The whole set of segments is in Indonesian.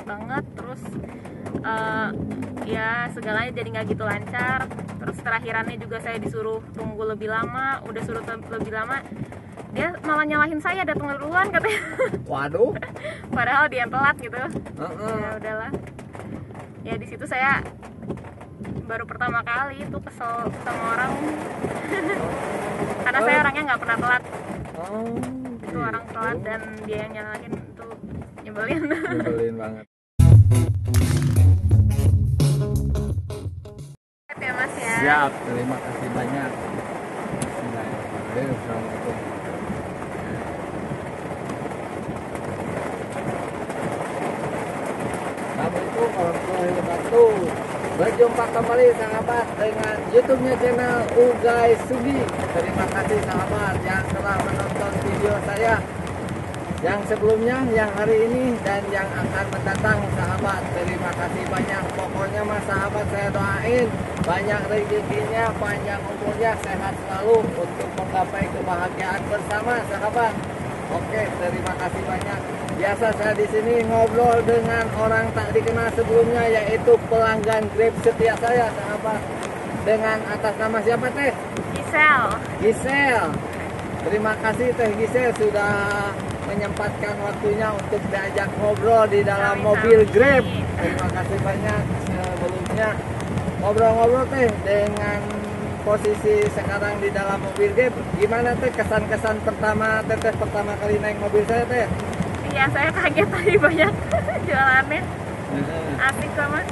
banget. Terus ya segalanya jadi nggak gitu lancar. Terus terakhirannya juga saya disuruh tunggu lebih lama. Udah suruh lebih lama, dia malah nyalahin saya datang duluan katanya. Waduh. Padahal dia yang telat gitu. Ya udahlah. Ya di situ saya baru pertama kali itu kesel sama orang. Karena saya orangnya nggak pernah telat. Itu orang telat dan dia yang nyalahin, itu nyebelin. Nyebelin banget. Ya Mas ya. Siap, terima kasih banyak. Assalamualaikum. Assalamualaikum warahmatullahi wabarakatuh. Berjumpa kembali sahabat dengan YouTube-nya channel Ugay Sugi. Terima kasih sahabat yang telah menonton video saya yang sebelumnya, yang hari ini, dan yang akan mendatang sahabat. Terima kasih banyak. Pokoknya mas sahabat, saya doain banyak rezekinya, panjang umurnya, sehat selalu untuk menggapai kebahagiaan bersama sahabat. Oke, terima kasih banyak. Biasa saya di sini ngobrol dengan orang tak dikenal sebelumnya, yaitu pelanggan Grab setia saya sahabat. Dengan atas nama siapa teh? Gisel. Terima kasih teh Gisel sudah menyempatkan waktunya untuk diajak ngobrol di dalam mobil Grab. Terima kasih banyak. Sebelumnya ngobrol-ngobrol teh dengan posisi sekarang di dalam mobil Grab. Gimana teh kesan-kesan pertama teteh pertama kali naik mobil saya teh? Iya, saya kaget tadi banyak jualannya. Asik sama.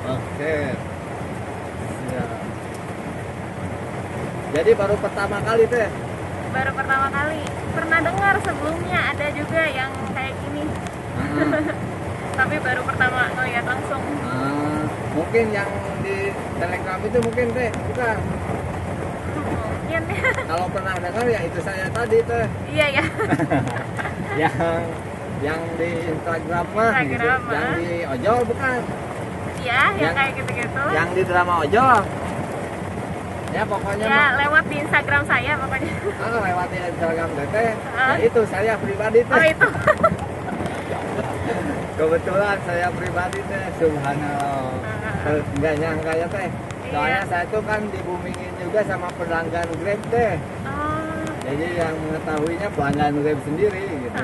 Oke. Siap. Jadi baru pertama kali teh? Baru pertama kali. Pernah dengar sebelumnya ada juga yang kayak gini. Tapi baru pertama ngeliat langsung. Mungkin yang di Telegram itu mungkin teh, bukan? Mungkin. Kalau pernah dengar ya itu saya tadi teh. Iya ya. yang di Instagram mah, gitu. Yang di ojol bukan? Iya, yang kayak gitu-gitu. Yang di drama ojol. Ya pokoknya ya lewat di Instagram saya pokoknya. Lewat di Instagram teteh. Ya itu saya pribadi teh. Oh itu. Kebetulan saya pribadi teh, subhanallah. Enggak nyangka ya teh. Soalnya saya tuh kan dibumingin juga sama pelanggan Grab teh. Jadi yang mengetahuinya pelanggan Grab sendiri gitu.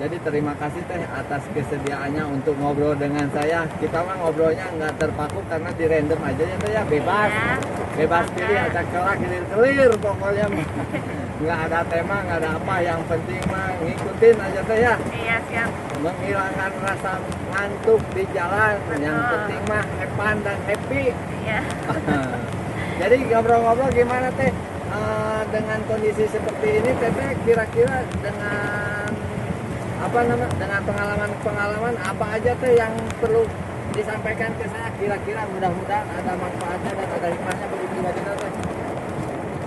Jadi terima kasih teh atas kesediaannya untuk ngobrol dengan saya. Kita mah ngobrolnya nggak terpaku karena di random aja ya teh ya, bebas. Bebas pilih, acak colak, kelir-kelir pokoknya. Nggak ada tema, nggak ada apa. Yang penting mah ngikutin aja teh ya. Iya siap. Menghilangkan rasa ngantuk di jalan. Yang penting mah fun dan happy. Iya. Jadi ngobrol-ngobrol gimana teh? Dengan kondisi seperti ini teteh kira-kira dengan dengan pengalaman apa aja teh yang perlu disampaikan ke saya, kira-kira mudah-mudahan ada manfaatnya dan ada hikmahnya bagi pribadi teh.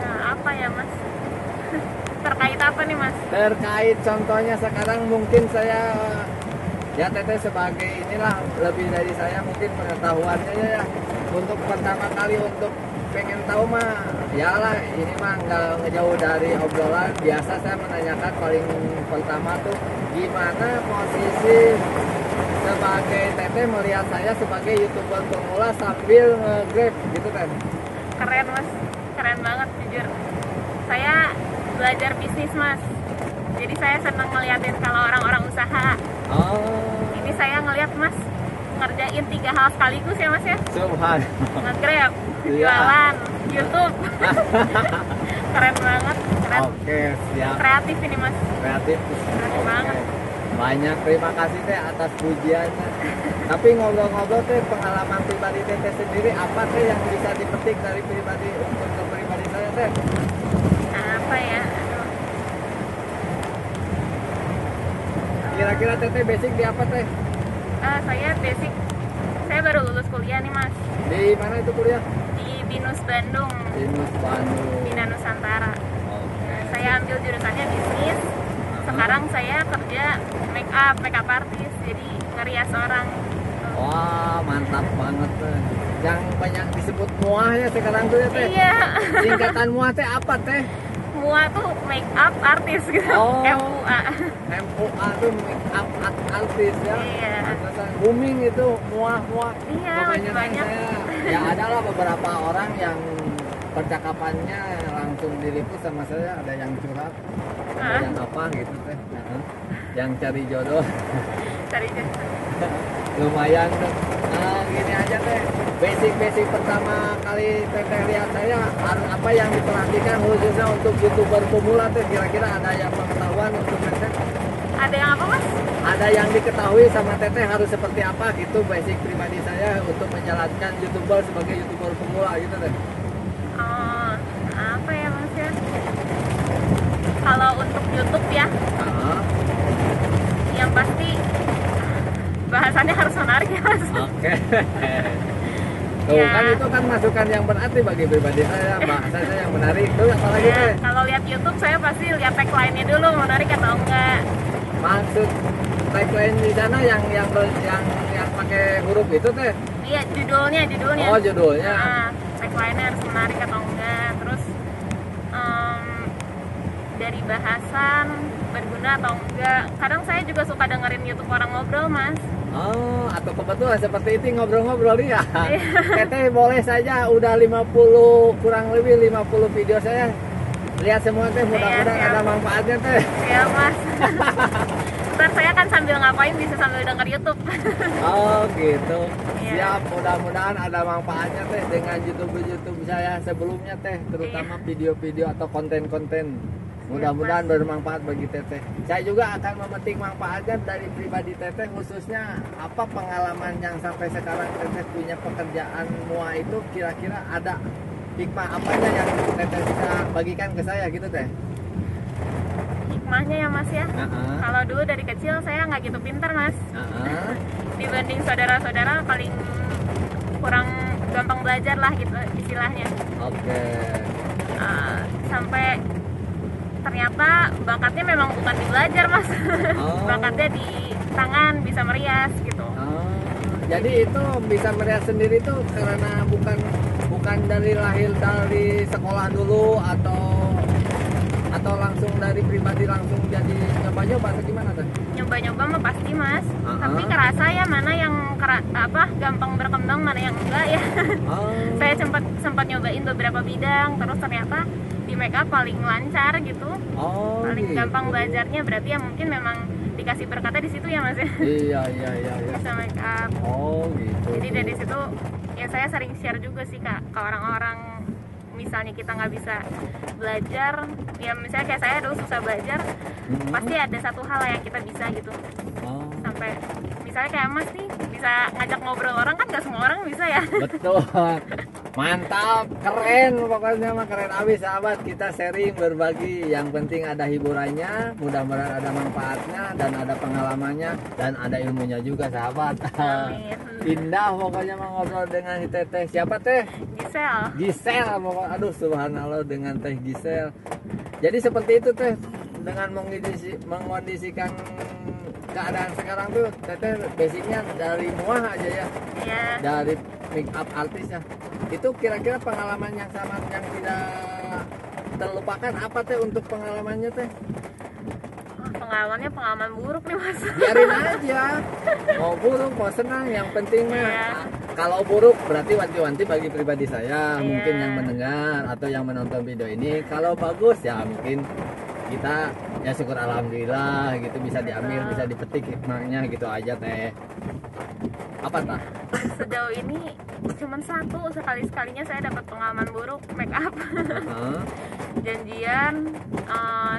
Nah apa ya mas? Terkait apa nih mas? Terkait contohnya sekarang mungkin saya ya teteh sebagai inilah lebih dari saya mungkin pengetahuannya ya untuk pertama kali untuk pengen tahu mah ya lah ini mah nggak ngejauh dari obrolan biasa. Saya menanyakan paling pertama tuh gimana posisi sebagai teteh melihat saya sebagai YouTuber pemula sambil nge-Grab gitu kan. Keren mas, keren banget jujur. Saya belajar bisnis mas, jadi saya senang ngeliatin kalau orang-orang usaha. Ini saya ngeliat mas ngerjain 3 hal sekaligus ya mas ya. Subhanallah. Nge-Grab, jualan, YouTube. Keren banget, keren. Oke, siap. Kreatif ini mas. Kreatif. Keren banget. Banyak terima kasih teh atas pujiannya. Tapi ngobrol-ngobrol teh pengalaman pribadi teteh sendiri apa teh yang bisa dipetik dari pribadi untuk pribadi saya teh? Apa ya? Kira-kira teteh basic di apa teh? Saya basic, saya baru lulus kuliah nih mas. Di mana itu kuliah? Di BINUS Bandung. BINUS Bandung. Bina Nusantara. Okay. Saya ambil jurusannya bisnis. Sekarang saya kerja make up artist, jadi ngerias orang. Wah mantap banget teh. Yang banyak disebut muah ya sekarang tuh ya teh. Iya. Singkatan muah teh apa teh? Mua tuh make up artist gitu. Oh. MUA. MUA tuh make up artis ya. Iya. Booming itu muah-muah. Iya, Makanya banyak. ya adalah beberapa orang yang percakapannya langsung diliput sama saya, ada yang curhat, ada yang apa gitu teh. Yang cari jodoh. Cari jodoh. Lumayan tuh. Nah, gini aja teh. Basic pertama kali teteh lihat saya harus apa yang diperhatikan khususnya untuk YouTuber pemula teh, kira-kira ada yang pengetahuan untuk teteh? Ada yang apa, Mas? Ada yang diketahui sama teteh harus seperti apa gitu basic pribadi saya untuk menjalankan YouTuber sebagai YouTuber pemula gitu teh. Oh, apa ya, Mas ya? Kalau untuk YouTube ya, yang pasti bahasannya harus menarik ya, Mas. Oke. Tuh Ya. kan itu kan masukan yang berarti bagi pribadi saya, bahasa saya yang menarik. Tuh apalagi Ya, teh? kalau lihat YouTube saya pasti lihat tagline-nya dulu menarik atau enggak. Maksud tagline di sana yang pakai huruf itu teh? Iya, judulnya. Oh, judulnya. Nah, tagline-nya harus menarik atau enggak. Terus dari bahasan berguna atau enggak. Kadang saya juga suka dengerin YouTube orang ngobrol, Mas. Oh, atau kebetulan seperti itu ngobrol-ngobrol ya. Iya. Teteh boleh saja udah 50 kurang lebih 50 video saya. Lihat semua teh, mudah-mudahan Iya, ada manfaatnya teh. Iya, Mas. Ntar saya kan sambil ngapain bisa sambil denger YouTube. Oh, gitu. Iya. Siap, mudah-mudahan ada manfaatnya teh dengan YouTube saya sebelumnya teh, terutama video-video atau konten-konten. Mudah-mudahan bermanfaat bagi teteh. Saya juga akan memetik manfaatnya dari pribadi teteh, khususnya apa pengalaman yang sampai sekarang teteh punya pekerjaan mua itu, kira-kira ada hikmah apanya yang teteh bisa bagikan ke saya gitu teh. Hikmahnya ya, Mas ya. Kalau dulu dari kecil saya nggak gitu pintar, Mas. Dibanding saudara-saudara paling kurang gampang belajar lah gitu istilahnya. Oke. Sampai ternyata bakatnya memang bukan di belajar, Mas. Bakatnya di tangan, bisa merias gitu. Jadi itu bisa merias sendiri tuh karena bukan dari lahir dari sekolah dulu atau langsung dari pribadi langsung jadi nyoba-nyoba atau gimana tuh? Nyoba-nyoba mah pasti, Mas. Tapi kerasa ya mana yang gampang berkembang, mana yang enggak ya. Saya sempat nyobain beberapa bidang, terus ternyata di makeup paling lancar gitu. Paling gitu. gampang belajarnya, berarti ya mungkin memang dikasih berkatnya di situ ya, Mas ya. Iya. Bisa makeup. Gitu. Jadi dari situ ya saya sering share juga sih Kak, ke orang-orang. Misalnya kita nggak bisa belajar, ya misalnya kayak saya dulu susah belajar, pasti ada satu hal yang kita bisa gitu. Sampai misalnya kayak Mas nih bisa ngajak ngobrol orang, kan nggak semua orang bisa ya. Betul. Mantap, keren pokoknya mah, keren abis sahabat. Kita sharing, berbagi, yang penting ada hiburannya, mudah-mudahan ada manfaatnya dan ada pengalamannya dan ada ilmunya juga sahabat. Amin. Indah pokoknya mau ngobrol dengan teteh. Siapa teh? Gisel pokoknya. Aduh subhanallah, dengan teh Gisel. Jadi seperti itu teh, dengan mengkondisikan keadaan sekarang tuh teteh basicnya dari muah aja ya. Iya. Dari make up artisnya. Itu kira-kira pengalaman yang sama yang tidak terlupakan apa teh untuk pengalamannya teh? Pengalamannya pengalaman buruk nih, Mas. Biarin aja. Mau buruk mau senang, yang penting mah Iya. kalau buruk berarti wanti-wanti bagi pribadi saya, Iya. mungkin yang mendengar atau yang menonton video ini. Kalau bagus ya mungkin kita ya syukur alhamdulillah gitu, bisa diambil, bisa dipetik hikmahnya gitu aja teh. Apa tah? Sejauh ini cuman satu, sekali-sekalinya saya dapat pengalaman buruk make up. Janjian,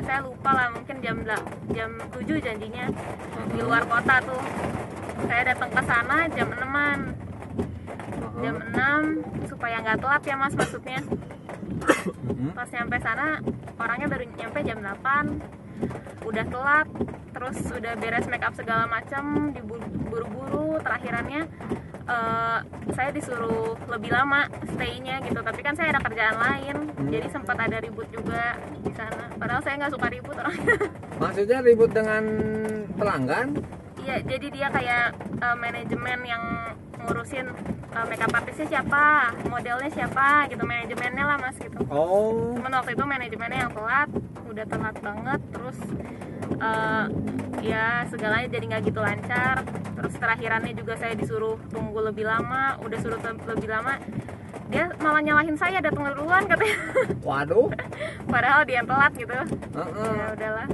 saya lupa lah, mungkin jam 7 janjinya di luar kota tuh. Saya datang ke sana jam 6-an. Jam 6 supaya nggak telat ya, Mas, maksudnya. Pas nyampe sana orangnya baru nyampe jam 8, udah telat, terus udah beres make up segala macam, diburu-buru. Terakhirannya saya disuruh lebih lama stay-nya gitu, tapi kan saya ada kerjaan lain, jadi sempat ada ribut juga di sana. Padahal saya nggak suka ribut orangnya. Maksudnya ribut dengan pelanggan? Iya, jadi dia kayak manajemen yang ngurusin makeup artisnya siapa, modelnya siapa gitu, manajemennya lah, Mas gitu. Cuman waktu itu manajemennya yang telat, udah telat banget, terus ya segalanya jadi nggak gitu lancar. Terus terakhirannya juga saya disuruh tunggu lebih lama, udah suruh lebih lama, dia malah nyalahin saya datang duluan katanya. Waduh. Padahal dia yang telat gitu. Ya udahlah.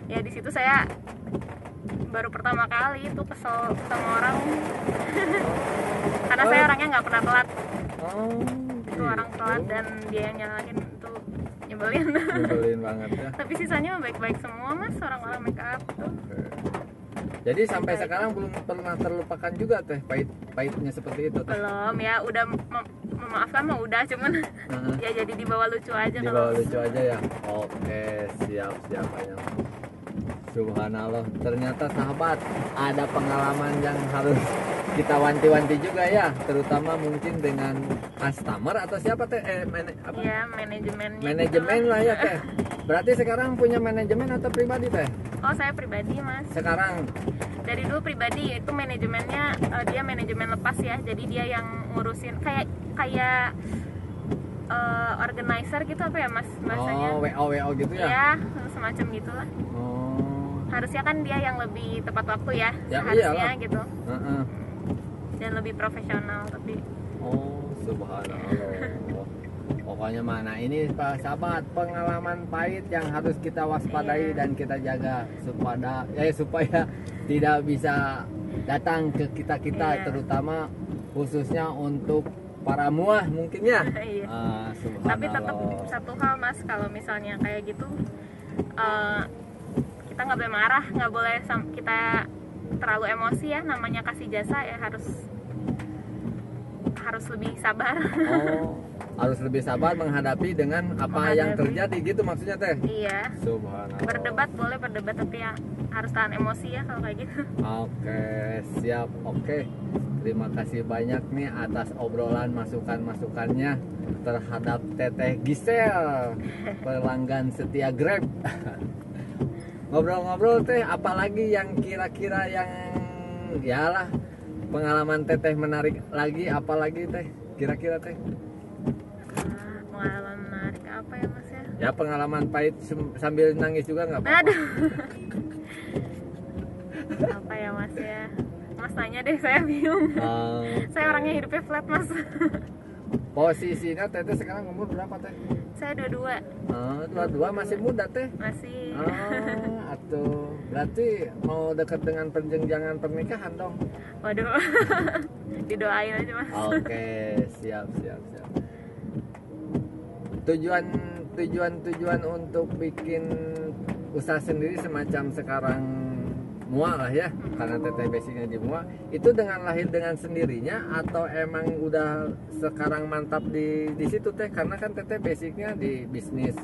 Ya di situ saya baru pertama kali itu kesel sama orang. Karena saya orangnya nggak pernah telat. Itu orang telat dan dia yang nyalahin, itu nyebelin. Nyebelin banget ya. Tapi sisanya baik-baik semua mas, orang-orang make up tuh. Jadi sampai sekarang belum pernah terlupakan juga teh pahitnya seperti itu teh. Belum ya, udah memaafkan mah udah, cuman ya jadi dibawa lucu aja. Dibawa lucu aja ya. Oke, siap banyak. Subhanallah, ternyata sahabat ada pengalaman yang harus kita wanti-wanti juga ya, terutama mungkin dengan customer atau siapa teh apa? Ya, manajemennya. Manajemen lah ya teh. Berarti sekarang punya manajemen atau pribadi teh? Oh, saya pribadi mas. Sekarang dari dulu pribadi, itu manajemennya dia manajemen lepas ya, jadi dia yang ngurusin kayak organizer gitu apa ya mas bahasanya? Oh, WO gitu ya? Iya, semacam gitulah. Harusnya kan dia yang lebih tepat waktu ya, seharusnya iyalah. gitu. Dan lebih profesional tapi. Subhanallah. Pokoknya mana ini Pak sahabat, pengalaman pahit yang harus kita waspadai dan kita jaga supaya tidak bisa datang ke kita terutama khususnya untuk para muah mungkin ya. Tapi tetap satu hal mas, kalau misalnya kayak gitu kita nggak boleh marah, nggak boleh kita terlalu emosi ya, namanya kasih jasa ya harus lebih sabar. Harus lebih sabar menghadapi dengan apa yang terjadi gitu maksudnya teh. Iya. Subhanallah. Berdebat boleh berdebat, tapi ya harus tahan emosi ya kalau kayak gitu. Oke, siap. Oke. Terima kasih banyak nih atas obrolan masukannya terhadap Teteh Gisel, pelanggan setia Grab. Ngobrol-ngobrol teh, apalagi yang kira-kira yang yalah pengalaman Teteh menarik lagi, apalagi teh kira-kira teh? Pengalaman menarik apa ya mas ya? Ya pengalaman pahit sambil nangis juga nggak apa-apa. Aduh. Apa ya mas ya? Mas tanya deh, saya bingung. Saya orangnya hidupnya flat mas. Posisinya Teteh sekarang umur berapa teh? Saya 22. 22 masih muda teh? Masih. Atuh berarti mau dekat dengan perjenjangan pernikahan dong? Waduh. Didoain aja mas. Oke, siap. Tujuan untuk bikin usaha sendiri semacam sekarang mua lah ya, karena Teteh basicnya di mua, itu dengan lahir dengan sendirinya atau emang udah sekarang mantap di situ teh? Karena kan Teteh basicnya di bisnis,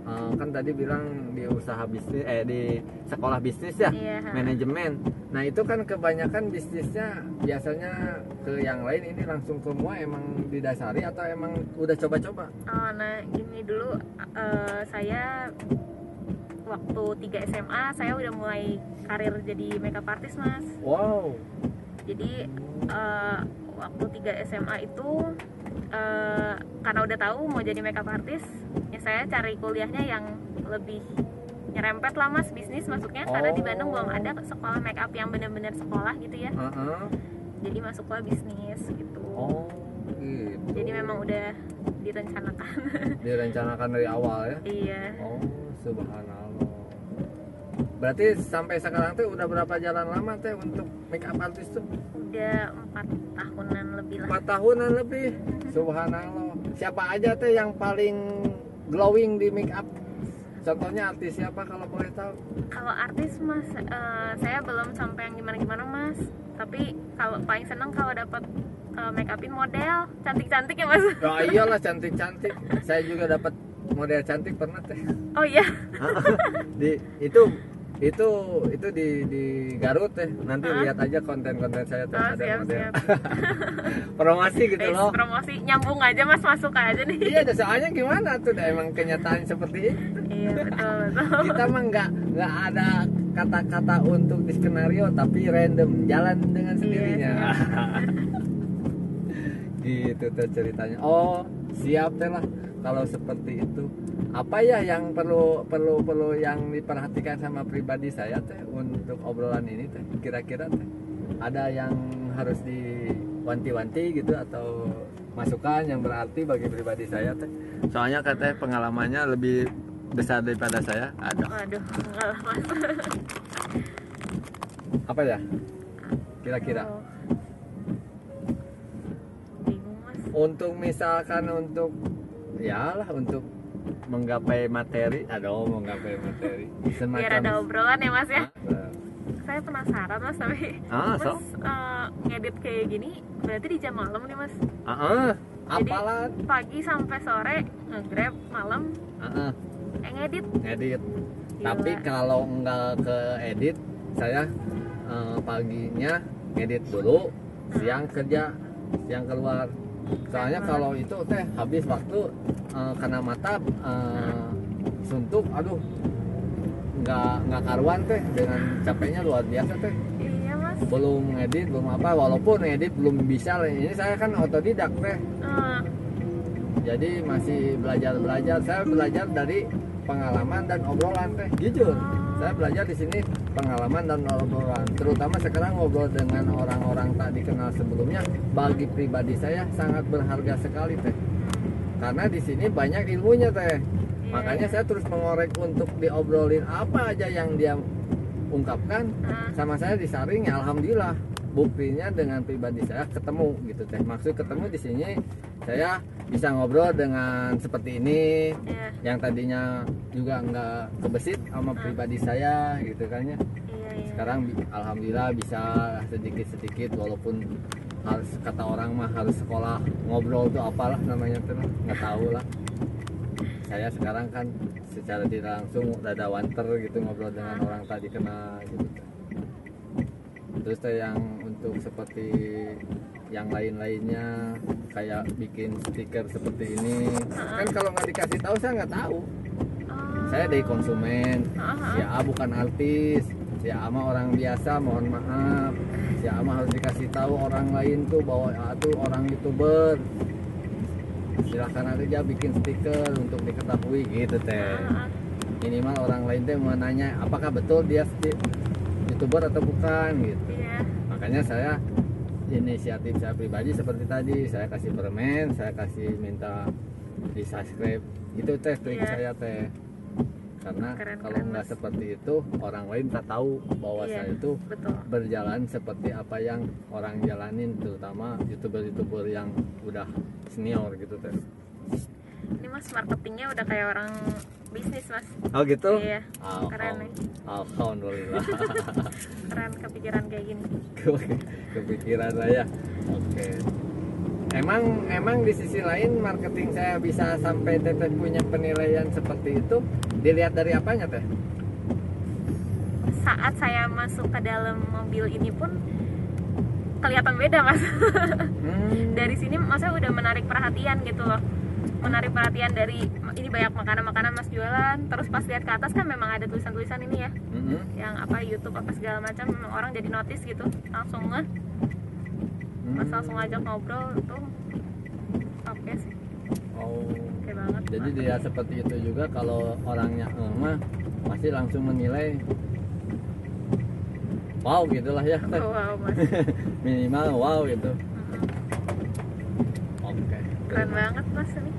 kan tadi bilang di usaha bisnis, di sekolah bisnis ya, manajemen. Nah itu kan kebanyakan bisnisnya biasanya ke yang lain, ini langsung ke mua emang didasari atau emang udah coba-coba? Nah ini dulu saya waktu 3 SMA saya udah mulai karir jadi makeup artist mas. Wow. Jadi waktu 3 SMA itu karena udah tahu mau jadi makeup artist, ya saya cari kuliahnya yang lebih nyerempet lah mas, bisnis masuknya, karena di Bandung belum ada sekolah makeup yang benar-benar sekolah gitu ya. Jadi masuklah bisnis gitu. Gitu. Jadi memang udah direncanakan. Direncanakan dari awal ya? Iya. Subhanallah. Berarti sampai sekarang tuh udah berapa jalan lama teh untuk make up artist tuh? Udah 4 tahunan lebih lah. 4 tahunan lebih. Subhanallah. Siapa aja teh yang paling glowing di make up? Contohnya artis siapa kalau boleh tahu? Kalau artis mas, saya belum sampai yang gimana-gimana mas. Tapi kalau paling seneng kalau dapat make upin model cantik-cantik ya mas. Oh iyalah cantik-cantik. Saya juga dapat model cantik pernah teh. Oh iya. Itu di Garut teh. Nanti lihat aja konten-konten saya teh ada siap, model. Siap. Promosi gitu loh. Promosi nyambung aja mas, masuk aja nih. Iya, soalnya gimana tuh, emang kenyataan seperti itu. Iya betul. Kita mah nggak ada kata-kata untuk di skenario, tapi random jalan dengan sendirinya. Gitu tuh ceritanya. Siap teh lah kalau seperti itu. Apa ya yang perlu yang diperhatikan sama pribadi saya teh untuk obrolan ini teh? Kira-kira teh ada yang harus diwanti-wanti gitu atau masukan yang berarti bagi pribadi saya teh? Soalnya katanya pengalamannya lebih besar daripada saya. Aduh, enggak lah mas. Apa ya? Kira-kira? Bingung mas. Untuk misalkan untuk menggapai materi, menggapai materi. Biar ada obrolan ya mas ya. Nah, Saya penasaran mas, tapi mas ngedit kayak gini berarti di jam malam nih mas. Jadi apalan pagi sampai sore nge-grab, malam ngedit. ngedit. Gila. Tapi kalau nggak ke edit, saya paginya ngedit dulu, siang kerja, siang keluar. Soalnya kalau itu teh habis waktu karena mata suntuk, aduh nggak karuan teh, dengan capeknya luar biasa teh. Iya mas. Belum ngedit, belum apa, walaupun ngedit belum bisa. Ini saya kan otodidak teh, jadi masih belajar. Saya belajar dari pengalaman dan obrolan teh, jujur. Saya belajar di sini pengalaman dan obrolan, terutama sekarang ngobrol dengan orang-orang tak dikenal sebelumnya. Bagi pribadi saya sangat berharga sekali teh, karena di sini banyak ilmunya teh. Makanya saya terus mengorek untuk diobrolin apa aja yang dia ungkapkan sama saya disaring. Ya alhamdulillah, buktinya dengan pribadi saya ketemu gitu teh. Maksud ketemu di sini saya bisa ngobrol dengan seperti ini, yang tadinya juga nggak kebesit sama pribadi saya gitu kan ya. Sekarang alhamdulillah bisa sedikit-sedikit, walaupun harus kata orang mah harus sekolah ngobrol tuh apalah namanya tuh, nggak tahu lah. Saya sekarang kan secara tidak langsung udah ada wanter gitu, ngobrol dengan orang tadi kenal gitu. Terus yang untuk seperti yang lain-lainnya kayak bikin stiker seperti ini, kan kalau nggak dikasih tahu saya nggak tahu. Saya dari konsumen, si A bukan artis, si A mah orang biasa, mohon maaf. Si A mah harus dikasih tahu orang lain tuh bahwa A tuh orang YouTuber. Silahkan aja bikin stiker untuk diketahui gitu teh. Minimal orang lain teh mau nanya apakah betul dia YouTuber atau bukan gitu. Makanya saya inisiatif saya pribadi seperti tadi, saya kasih permen, saya kasih minta di subscribe gitu teh, trik saya teh. Karena kalau nggak seperti itu, orang lain tak tahu bahwa saya itu berjalan seperti apa yang orang jalanin, terutama youtuber yang udah senior gitu teh. Ini mas marketingnya udah kayak orang bisnis mas. Oh gitu? Iya. Keren nih. Alhamdulillah. Keren kepikiran kayak gini. Kepikiran saya. Oke. Emang di sisi lain marketing saya bisa sampai teteh punya penilaian seperti itu, dilihat dari apanya teh? Saat saya masuk ke dalam mobil ini pun kelihatan beda mas. Dari sini maksudnya udah menarik perhatian gitu loh. Menarik perhatian dari ini banyak makanan-makanan mas jualan. Terus pas lihat ke atas kan memang ada tulisan-tulisan ini ya, yang apa YouTube apa segala macam, memang orang jadi notice gitu. Langsung mas langsung ajak ngobrol tuh. Oke sih. Oke banget. Jadi dia seperti itu juga, kalau orangnya mah pasti langsung menilai wow gitulah ya. Wow mas. Minimal wow gitu. Oke. Keren banget mas ini.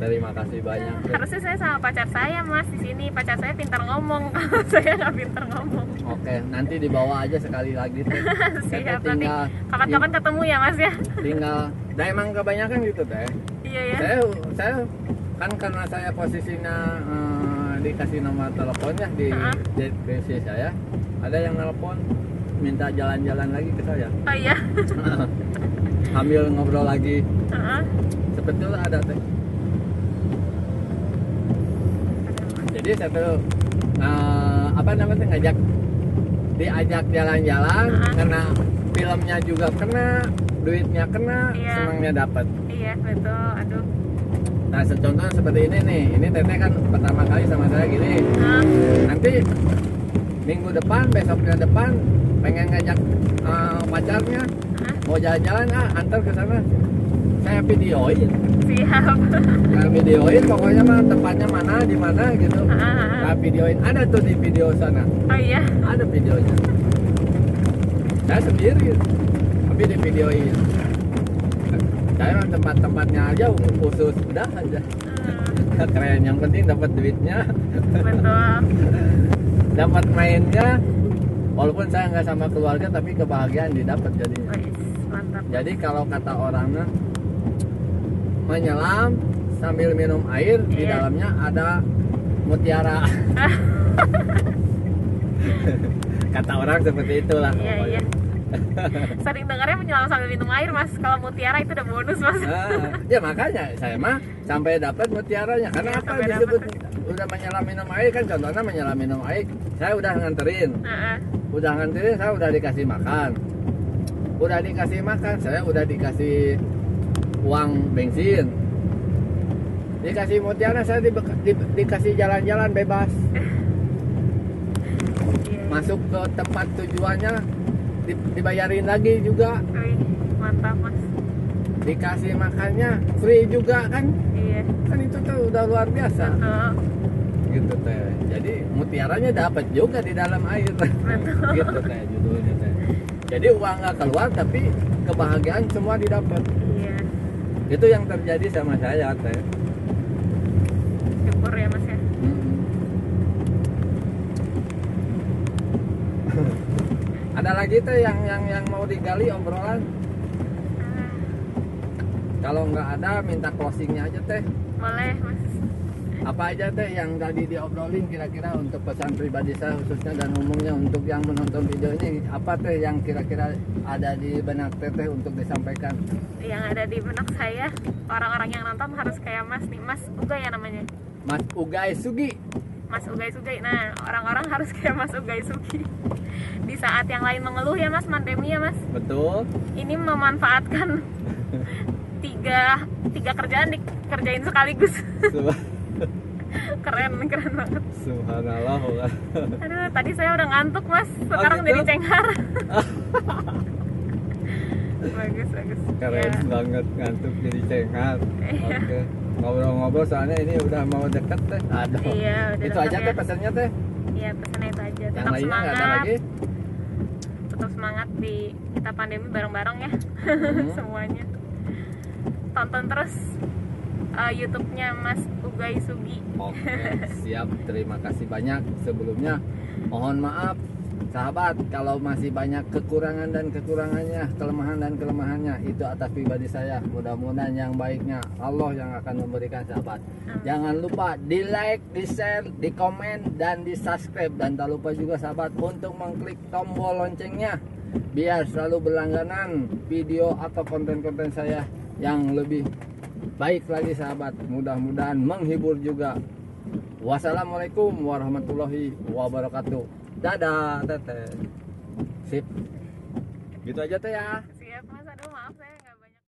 Terima kasih banyak. Harusnya saya sama pacar saya mas di sini. Pacar saya pintar ngomong, kalau saya nggak pintar ngomong. Oke, nanti dibawa aja sekali lagi tuh. Siap, nanti kapan-kapan ketemu ya mas ya. Tinggal, nah emang kebanyakan gitu teh. Iya ya. Saya kan karena saya posisinya dikasih nomor teleponnya di PC saya, ada yang nelpon minta jalan-jalan lagi ke saya. Oh iya. Sambil ngobrol lagi. Sebetulnya ada teh. Jadi saya tuh apa namanya diajak jalan-jalan, kena filmnya juga kena, duitnya kena, senangnya dapat. Iya betul, aduh. Nah contohnya seperti ini nih, ini teteh kan pertama kali sama saya gini. Nanti minggu depan, besoknya depan pengen ngajak pacarnya mau jalan-jalan, antar ke sana. saya videoin. Siap. Nah, videoin pokoknya mah tempatnya mana, di mana gitu. Nah, videoin ada tuh di video sana. Oh iya. Ada videonya. Saya sendiri, tapi di videoin. Saya mah tempat-tempatnya aja khusus udah aja. Keren, yang penting dapat duitnya. Betul. Dapat mainnya. Walaupun saya nggak sama keluarga, tapi kebahagiaan didapat jadinya. Mantap. Jadi kalau kata orangnya menyelam sambil minum air, di dalamnya ada mutiara. Kata orang seperti itulah. Iya. Sering dengarnya menyelam sambil minum air, Mas. Kalau mutiara itu udah bonus, Mas. Ya makanya saya mah sampai dapat mutiaranya. Karena apa disebut udah menyelam minum air kan? Contohnya menyelam minum air, saya udah nganterin. Saya udah dikasih makan. Saya udah dikasih uang bensin. Dikasih mutiara, saya dikasih jalan-jalan bebas. Masuk ke tempat tujuannya dibayarin lagi juga. Mantap, Mas. Dikasih makannya free juga kan? Iya. Kan itu tuh udah luar biasa. Gitu teh. Jadi mutiaranya dapat juga di dalam air. Gitu teh judulnya teh. Jadi uang nggak keluar tapi kebahagiaan semua didapat. Iya. Itu yang terjadi sama saya teh. Syukur ya, Mas ya. Ada lagi teh yang mau digali obrolan? Kalau nggak ada minta closingnya aja teh. Boleh, Mas. Apa aja teh yang tadi diobrolin kira-kira untuk pesan pribadi saya khususnya dan umumnya untuk yang menonton video ini, apa teh yang kira-kira ada di benak teteh untuk disampaikan? Yang ada di benak saya, orang-orang yang nonton harus kayak Mas nih, Mas Ugay ya namanya. Mas Ugay Sugi. Mas Ugay Sugi. Nah, orang-orang harus kayak Mas Ugay Sugi. Di saat yang lain mengeluh ya, Mas, pandemi ya, Mas. Betul. Ini memanfaatkan tiga kerjaan dikerjain sekaligus. keren banget. Subhanallah. Aduh, tadi saya udah ngantuk, Mas. Sekarang jadi cenghar. bagus. Keren banget, ngantuk jadi cenghar. Oke. Ngobrol-ngobrol soalnya ini udah mau deket teh. Aduh. Iya, udah itu aja teh pesannya teh. Iya, pesannya itu aja. Yang Tetap lainnya nggak ada semangat. lagi. Tetap semangat di kita pandemi bareng-bareng ya. Semuanya. Tonton terus YouTube-nya Mas Ugay Sugi. Oke, siap. Terima kasih banyak. Sebelumnya mohon maaf sahabat kalau masih banyak kekurangan dan kekurangannya, kelemahan dan kelemahannya, itu atas pribadi saya. Mudah-mudahan yang baiknya Allah yang akan memberikan sahabat. Jangan lupa di like, di share, di komen, dan di subscribe. Dan tak lupa juga sahabat untuk mengklik tombol loncengnya biar selalu berlangganan video atau konten-konten saya yang lebih baik lagi sahabat. Mudah-mudahan menghibur juga. Wassalamualaikum warahmatullahi wabarakatuh. Dadah teteh. Sip. Gitu aja teh ya. Siap, Mas. Aduh.